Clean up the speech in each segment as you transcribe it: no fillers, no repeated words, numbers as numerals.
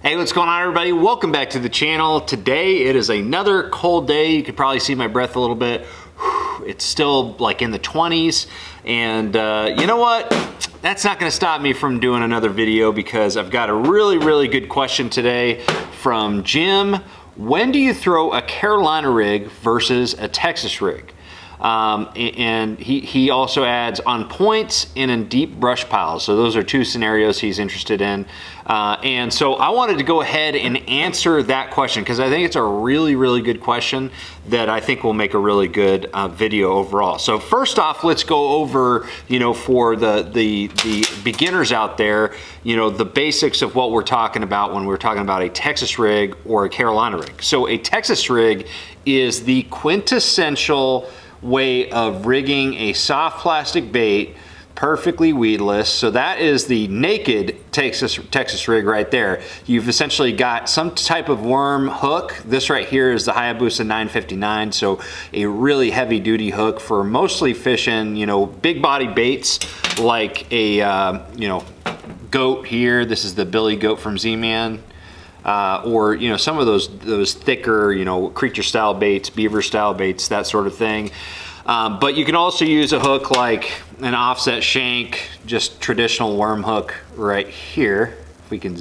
Hey, what's going on, everybody? Welcome back to the channel. Today it is another cold day. You can probably see my breath a little bit. It's still like in the 20s, and you know what? That's not going to stop me from doing another video because I've got a really good question today from Jim. When do you throw a Carolina rig versus a Texas rig? And he also adds on points and in deep brush piles. So those are two scenarios he's interested in. And so I wanted to go ahead and answer that question because I think it's a really good question that I think will make a really good video overall. So first off, let's go over, you know, for the beginners out there, you know, the basics of what we're talking about when we're talking about a Texas rig or a Carolina rig. So a Texas rig is the quintessential way of rigging a soft plastic bait perfectly weedless. So that is the naked Texas rig right there. You've essentially got some type of worm hook. This right here is the Hayabusa 959, so a really heavy duty hook for mostly fishing, you know, big body baits like a you know, goat here. This is the Billy Goat from Z-Man. Or, you know, some of those thicker, you know, creature style baits, beaver style baits, that sort of thing. But you can also use a hook like an offset shank, just traditional worm hook right here. If we can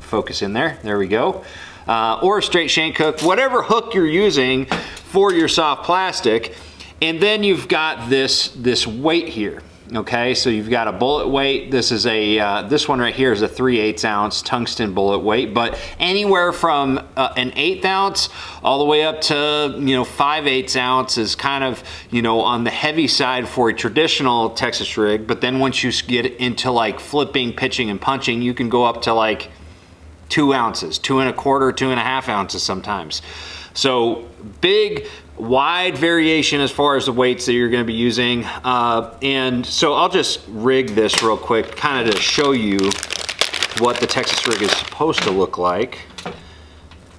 focus in there, there we go. Or a straight shank hook, whatever hook you're using for your soft plastic. And then you've got this weight here. Okay, so you've got a bullet weight. This is a this one right here is a 3/8 ounce tungsten bullet weight, but anywhere from an 1/8 ounce all the way up to, you know, 5/8 ounce is kind of, you know, on the heavy side for a traditional Texas rig. But then once you get into like flipping, pitching, and punching, you can go up to like 2 ounces, 2 1/4, 2 1/2 ounces sometimes. So big, wide variation as far as the weights that you're going to be using. And so I'll just rig this real quick, kind of to show you what the Texas rig is supposed to look like.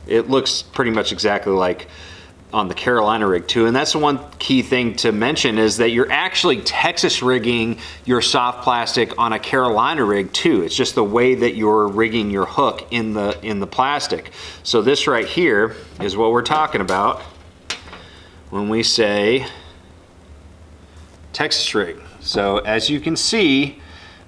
It looks pretty much exactly like on the Carolina rig too. And that's the one key thing to mention, is that you're actually Texas rigging your soft plastic on a Carolina rig too. It's just the way that you're rigging your hook in the plastic. So this right here is what we're talking about when we say Texas rig. So as you can see,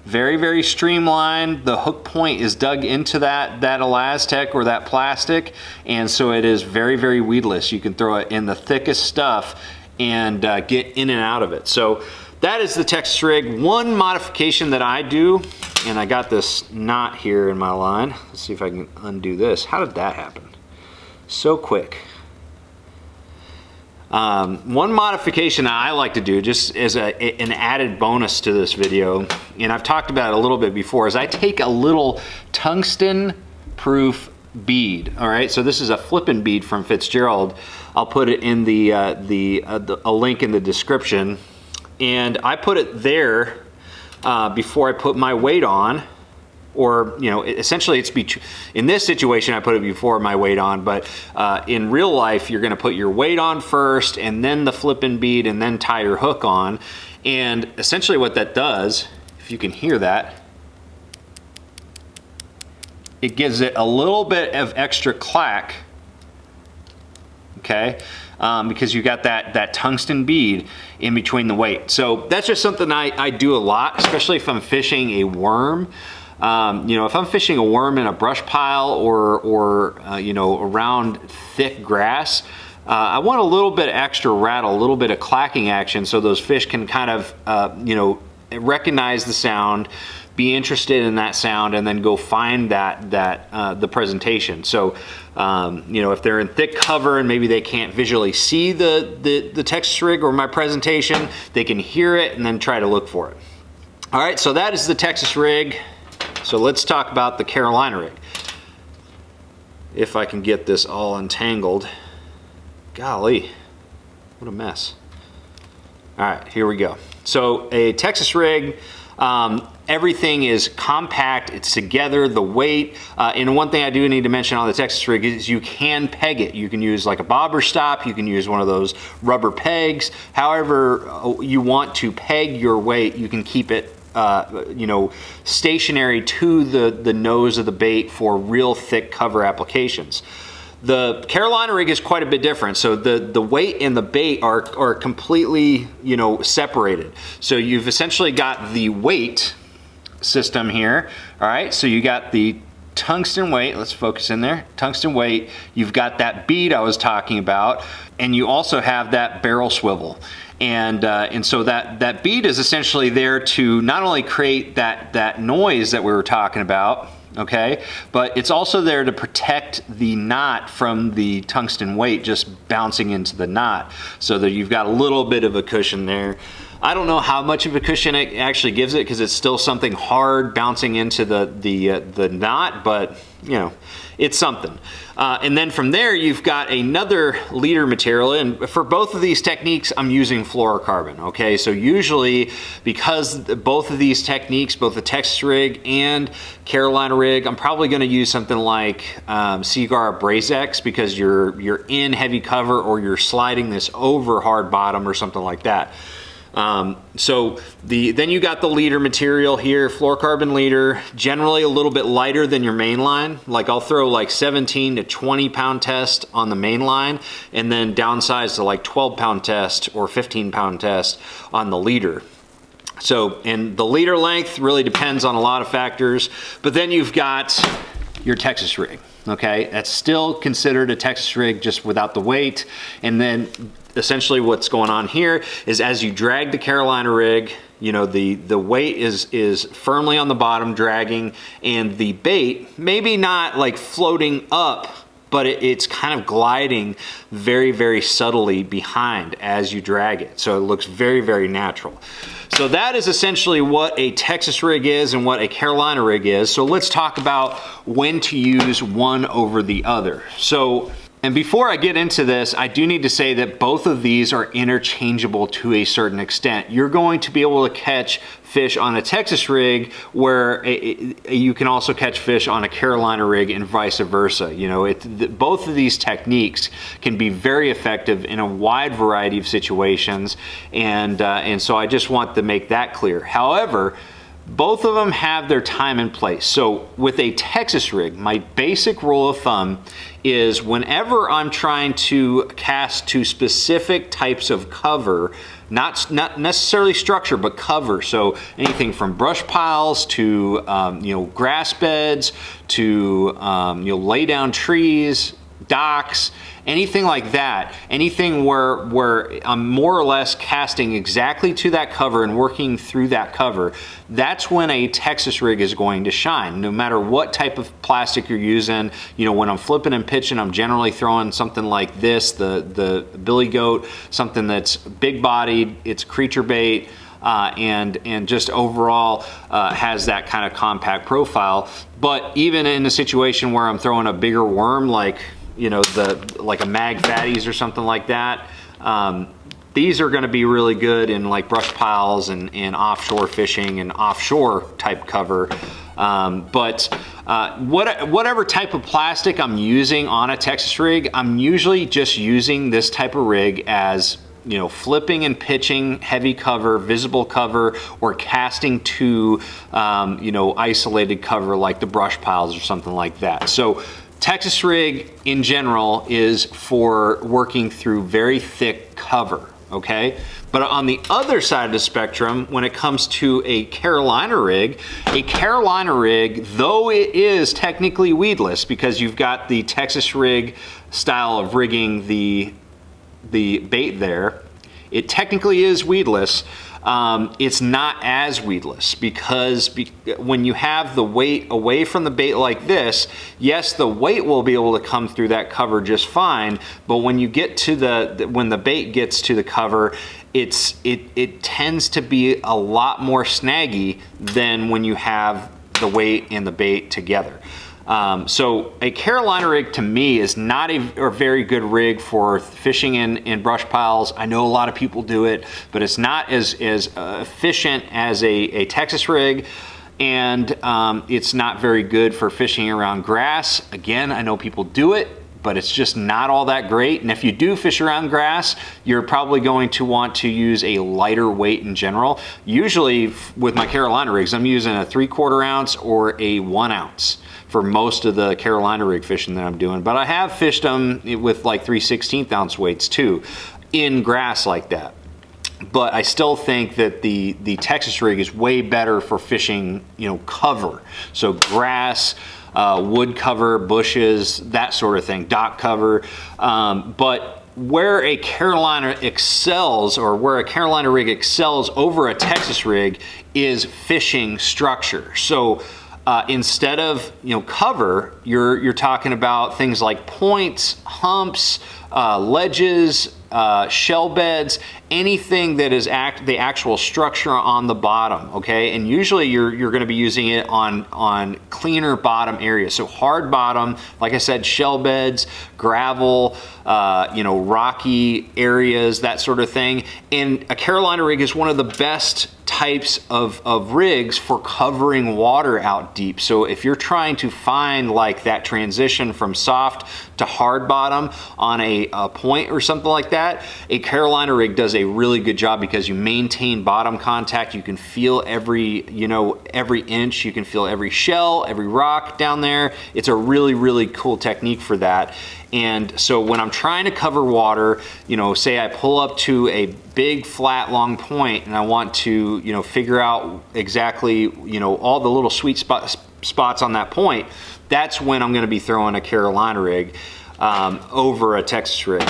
very streamlined. The hook point is dug into that Elastec or that plastic, and so it is very weedless. You can throw it in the thickest stuff and get in and out of it. So that is the Texas rig. One modification that I do, and I got this knot here in my line. Let's see if I can undo this. How did that happen so quick? One modification I like to do, just as an added bonus to this video, and I've talked about it a little bit before, is I take a little tungsten proof bead. All right, so this is a flippin' bead from Fitzgerald. I'll put it in a link in the description, and I put it there before I put my weight on. Or, you know, essentially it's in this situation I put it before my weight on, but in real life you're going to put your weight on first and then the flipping bead and then tie your hook on. And essentially what that does, if you can hear that, it gives it a little bit of extra clack, okay, because you got that tungsten bead in between the weight. So that's just something I do a lot, especially if I'm fishing a worm. You know, if I'm fishing a worm in a brush pile or you know, around thick grass, I want a little bit extra rattle, a little bit of clacking action, so those fish can kind of, you know, recognize the sound, be interested in that sound, and then go find the presentation. So, you know, if they're in thick cover and maybe they can't visually see the Texas rig or my presentation, they can hear it and then try to look for it. All right, so that is the Texas rig. So let's talk about the Carolina rig. If I can get this all untangled. Golly, what a mess. All right, here we go. So a Texas rig, everything is compact, it's together, the weight. And one thing I do need to mention on the Texas rig is you can peg it. You can use like a bobber stop, you can use one of those rubber pegs. However you want to peg your weight, you can keep it you know, stationary to the nose of the bait for real thick cover applications. The Carolina rig is quite a bit different. So the weight and the bait are completely, you know, separated. So you've essentially got the weight system here. All right, so you got the tungsten weight, let's focus in there, tungsten weight, you've got that bead I was talking about, and you also have that barrel swivel. And so that bead is essentially there to not only create that noise that we were talking about, okay, but it's also there to protect the knot from the tungsten weight just bouncing into the knot, so that you've got a little bit of a cushion there. I don't know how much of a cushion it actually gives it, because it's still something hard bouncing into the knot, but you know, it's something. And then from there, you've got another leader material, and for both of these techniques, I'm using fluorocarbon, okay? So usually, because both of these techniques, both the Texas rig and Carolina rig, I'm probably gonna use something like Seaguar Brazex, because you're in heavy cover, or you're sliding this over hard bottom or something like that. So then you got the leader material here, fluorocarbon leader, generally a little bit lighter than your main line. Like I'll throw like 17 to 20 pound test on the main line, and then downsize to like 12 pound test or 15 pound test on the leader. So, and the leader length really depends on a lot of factors, but then you've got your Texas rig. Okay, that's still considered a Texas rig, just without the weight. And then essentially what's going on here is, as you drag the Carolina rig, you know, the weight is firmly on the bottom dragging, and the bait maybe not like floating up, but it's kind of gliding very, very subtly behind as you drag it. So it looks very, very natural. So that is essentially what a Texas rig is and what a Carolina rig is. So let's talk about when to use one over the other. So, and before I get into this, I do need to say that both of these are interchangeable to a certain extent. You're going to be able to catch fish on a Texas rig where you can also catch fish on a Carolina rig, and vice versa. You know, both of these techniques can be very effective in a wide variety of situations, and so I just want to make that clear. However, both of them have their time and place. So with a Texas rig, my basic rule of thumb is, whenever I'm trying to cast to specific types of cover, not necessarily structure, but cover. So anything from brush piles to you know, grass beds to you know, lay down trees, docks, anything like that, anything where I'm more or less casting exactly to that cover and working through that cover, that's when a Texas rig is going to shine. No matter what type of plastic you're using, you know, when I'm flipping and pitching, I'm generally throwing something like this, the billy goat, something that's big bodied, it's creature bait, and just overall has that kind of compact profile. But even in a situation where I'm throwing a bigger worm, like, you know, like a mag fatties or something like that, these are going to be really good in like brush piles and offshore fishing and offshore type cover. Whatever type of plastic I'm using on a Texas rig, I'm usually just using this type of rig as, you know, flipping and pitching heavy cover, visible cover, or casting to you know, isolated cover like the brush piles or something like that. So Texas rig in general is for working through very thick cover, okay? But on the other side of the spectrum, when it comes to a Carolina rig, though it is technically weedless, because you've got the Texas rig style of rigging the bait there, it technically is weedless. It's not as weedless, because when you have the weight away from the bait like this, yes, the weight will be able to come through that cover just fine, but when you get to when the bait gets to the cover, it tends to be a lot more snaggy than when you have the weight and the bait together. So a Carolina rig to me is not a very good rig for fishing in brush piles. I know a lot of people do it, but it's not as efficient as a Texas rig, and it's not very good for fishing around grass. Again, I know people do it, but it's just not all that great. And if you do fish around grass, you're probably going to want to use a lighter weight in general. Usually with my Carolina rigs, I'm using a 3/4 ounce or a 1 ounce for most of the Carolina rig fishing that I'm doing. But I have fished them with like 3/16 ounce weights too in grass like that. But I still think that the Texas rig is way better for fishing, you know, cover. So grass, wood cover, bushes, that sort of thing, dock cover. But where a Carolina excels, or where a Carolina rig excels over a Texas rig, is fishing structure. So instead of, you know, cover, you're talking about things like points, humps, ledges, shell beds, anything that is the actual structure on the bottom, okay? And usually you're gonna be using it on cleaner bottom areas. So hard bottom, like I said, shell beds, gravel, you know, rocky areas, that sort of thing. And a Carolina rig is one of the best types of rigs for covering water out deep. So if you're trying to find like that transition from soft to hard bottom on a point or something like that, a Carolina rig does a really good job because you maintain bottom contact. You can feel every, you know, every inch. You can feel every shell, every rock down there. It's a really, really cool technique for that. And so when I'm trying to cover water, you know, say I pull up to a big flat long point and I want to, you know, figure out exactly, you know, all the little sweet spots on that point, that's when I'm going to be throwing a Carolina rig over a Texas rig.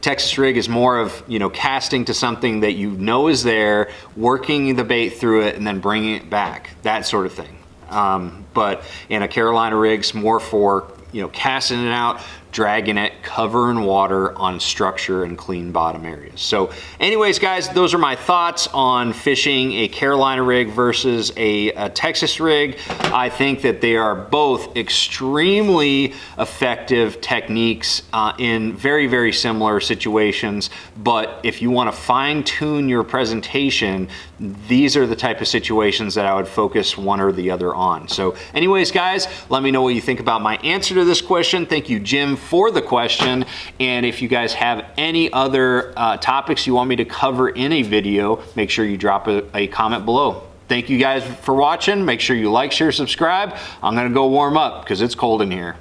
Texas rig is more of, you know, casting to something that you know is there, working the bait through it, and then bringing it back, that sort of thing. But in a Carolina rig's more for, you know, casting it out, dragging it, covering water on structure and clean bottom areas. So anyways, guys, those are my thoughts on fishing a Carolina rig versus a Texas rig. I think that they are both extremely effective techniques in very, very similar situations. But if you want to fine tune your presentation, these are the type of situations that I would focus one or the other on. So anyways, guys, let me know what you think about my answer to this question. Thank you, Jim, for the question. And if you guys have any other topics you want me to cover in a video, make sure you drop a comment below. Thank you guys for watching. Make sure you like, share, subscribe. I'm gonna go warm up because it's cold in here.